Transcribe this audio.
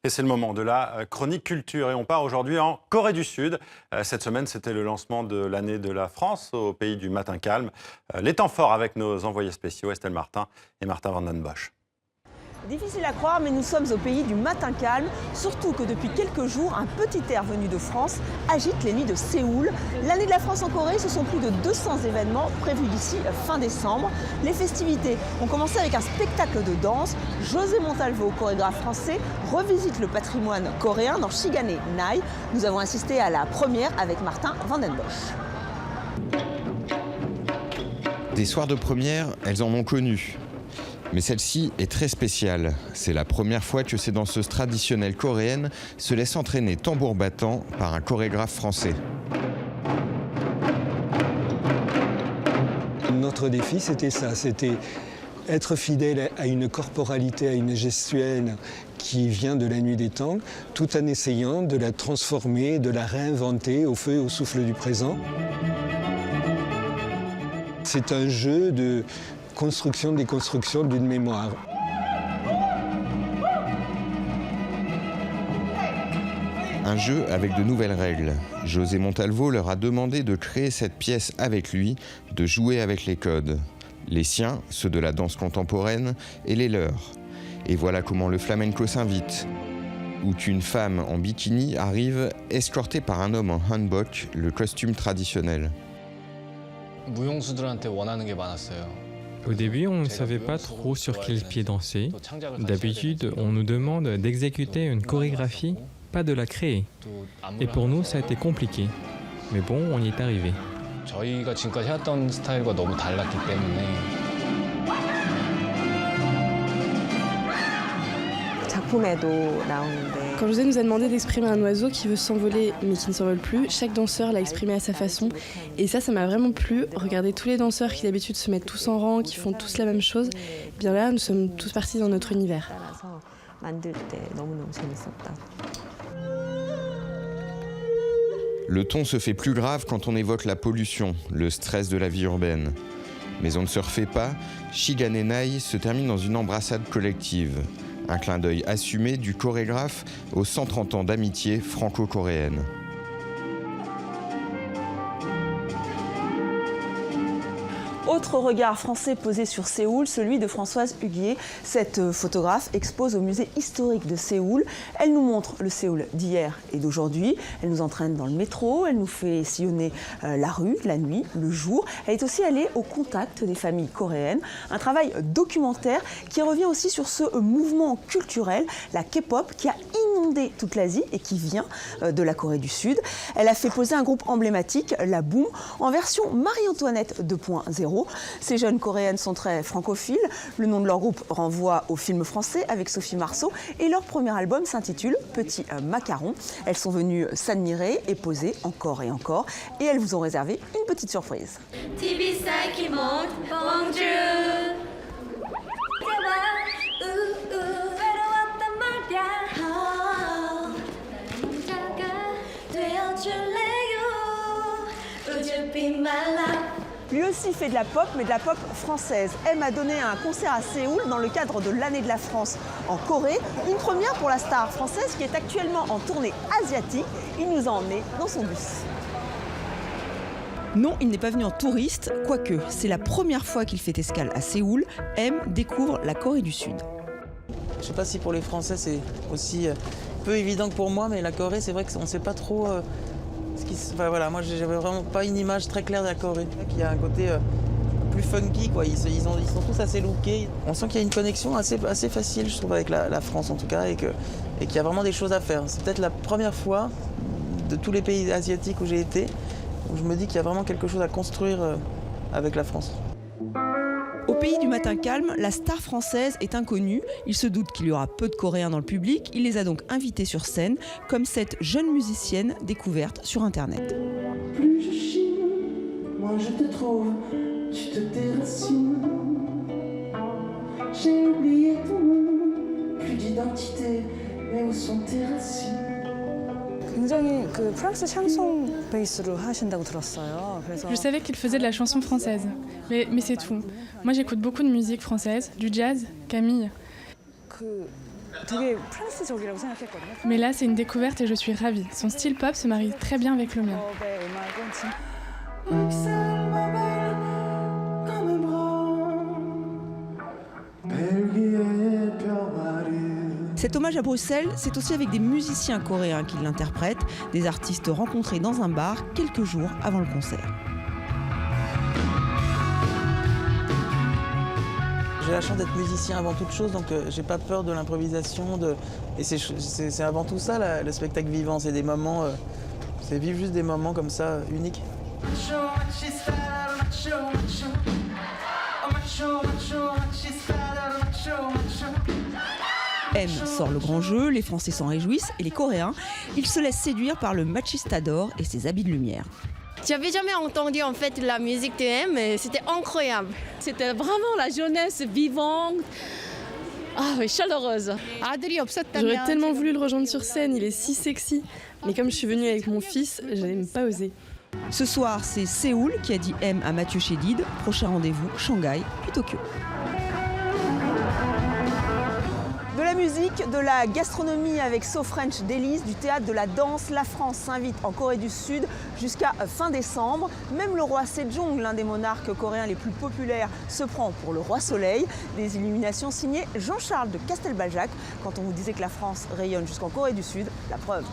Et c'est le moment de la chronique culture. Et on part aujourd'hui en Corée du Sud. Cette semaine, c'était le lancement de l'année de la France au pays du matin calme. Les temps forts avec nos envoyés spéciaux Estelle Martin et Martin Van Den Bosch. Difficile à croire, mais nous sommes au pays du matin calme, surtout que depuis quelques jours, un petit air venu de France agite les nuits de Séoul. L'année de la France en Corée, ce sont plus de 200 événements prévus d'ici fin décembre. Les festivités ont commencé avec un spectacle de danse. José Montalvo, chorégraphe français, revisite le patrimoine coréen dans Shigane Nai. Nous avons assisté à la première avec Martin Van Den Bosch. Des soirs de première, elles en ont connu. Mais celle-ci est très spéciale. C'est la première fois que ces danseuses traditionnelles coréennes se laissent entraîner tambour battant par un chorégraphe français. Notre défi, c'était ça, c'était être fidèle à une corporalité, à une gestuelle qui vient de la nuit des temps, tout en essayant de la transformer, de la réinventer au feu et au souffle du présent. C'est un jeu de construction-déconstruction d'une mémoire. Un jeu avec de nouvelles règles. José Montalvo leur a demandé de créer cette pièce avec lui, de jouer avec les codes. Les siens, ceux de la danse contemporaine, et les leurs. Et voilà comment le flamenco s'invite, où une femme en bikini arrive escortée par un homme en hanbok, le costume traditionnel. 무용수들한테 원하는 게 많았어요. Au début, on ne savait pas trop sur quel pied danser. D'habitude, on nous demande d'exécuter une chorégraphie, pas de la créer. Et pour nous, ça a été compliqué. Mais bon, on y est arrivé. 저희가 지금까지 해왔던 스타일과 너무 달랐기 때문에 작품에도 나오는데 Quand José nous a demandé d'exprimer un oiseau qui veut s'envoler mais qui ne s'envole plus, chaque danseur l'a exprimé à sa façon. Et ça m'a vraiment plu. Regardez tous les danseurs qui d'habitude se mettent tous en rang, qui font tous la même chose. Bien là, nous sommes tous partis dans notre univers. 만들 때 너무너무 재밌었다. Le ton se fait plus grave quand on évoque la pollution, le stress de la vie urbaine. Mais on ne se refait pas, Shigane Nai se termine dans une embrassade collective. Un clin d'œil assumé du chorégraphe aux 130 ans d'amitié franco-coréenne. Autre regard français posé sur Séoul, celui de Françoise Huguier. Cette photographe expose au musée historique de Séoul. Elle nous montre le Séoul d'hier et d'aujourd'hui. Elle nous entraîne dans le métro, elle nous fait sillonner la rue, la nuit, le jour. Elle est aussi allée au contact des familles coréennes. Un travail documentaire qui revient aussi sur ce mouvement culturel, la K-pop, qui a inondé toute l'Asie et qui vient de la Corée du Sud. Elle a fait poser un groupe emblématique, la Boom, en version Marie-Antoinette 2.0. Ces jeunes coréennes sont très francophiles. Le nom de leur groupe renvoie au film français avec Sophie Marceau et leur premier album s'intitule Petit Macaron. Elles sont venues s'admirer et poser encore et encore et elles vous ont réservé une petite surprise. Lui aussi fait de la pop, mais de la pop française. M a donné un concert à Séoul dans le cadre de l'année de la France en Corée. Une première pour la star française qui est actuellement en tournée asiatique. Il nous a emmenés dans son bus. Non, il n'est pas venu en touriste, quoique c'est la première fois qu'il fait escale à Séoul. M découvre la Corée du Sud. Je ne sais pas si pour les Français c'est aussi peu évident que pour moi, mais la Corée, c'est vrai qu'on ne sait pas trop... Enfin, voilà, moi j'avais vraiment pas une image très claire de la Corée. Il y a un côté plus funky, quoi. Ils sont tous assez lookés. On sent qu'il y a une connexion assez facile, je trouve, avec la France en tout cas, et qu'il y a vraiment des choses à faire. C'est peut-être la première fois de tous les pays asiatiques où j'ai été, où je me dis qu'il y a vraiment quelque chose à construire avec la France. Au pays du matin calme, la star française est inconnue. Il se doute qu'il y aura peu de Coréens dans le public. Il les a donc invités sur scène, comme cette jeune musicienne découverte sur Internet. Plus je chine, moins je te trouve, tu te déracines. J'ai oublié ton nom, plus d'identité, mais où sont tes racines? 굉장히 그 프랑스 샹송 베이스로 하신다고 들었어요. Je savais qu'il faisait de la chanson française, mais c'est tout. Moi j'écoute beaucoup de musique française, du jazz, Camille. 그 되게 프랑스적이라고 생각했거든요. Mais là, c'est une découverte et je suis ravie. Son style pop se marie très bien avec le mien. 법의 음악은 진짜 Bruxelles m'avale comme un bras. 벨기에 병아리. Cet hommage à Bruxelles, c'est aussi avec des musiciens coréens qui l'interprètent, des artistes rencontrés dans un bar quelques jours avant le concert. J'ai la chance d'être musicien avant toute chose, donc j'ai pas peur de l'improvisation. Et c'est avant tout ça, le spectacle vivant. C'est des moments, c'est vivre juste des moments comme ça, uniques. M sort le grand jeu, les Français s'en réjouissent et les Coréens, ils se laissent séduire par le machistador et ses habits de lumière. J'avais jamais entendu en fait la musique de M, et c'était incroyable. C'était vraiment la jeunesse vivante, chaleureuse. J'aurais tellement voulu le rejoindre sur scène, il est si sexy. Mais comme je suis venue avec mon fils, je n'ai même pas osé. Ce soir, c'est Séoul qui a dit M à Mathieu Chédid. Prochain rendez-vous, Shanghai puis Tokyo. De la musique, de la gastronomie avec So French Delice, du théâtre, de la danse. La France s'invite en Corée du Sud jusqu'à fin décembre. Même le roi Sejong, l'un des monarques coréens les plus populaires, se prend pour le roi Soleil. Des illuminations signées Jean-Charles de Castelbajac. Quand on vous disait que la France rayonne jusqu'en Corée du Sud, la preuve.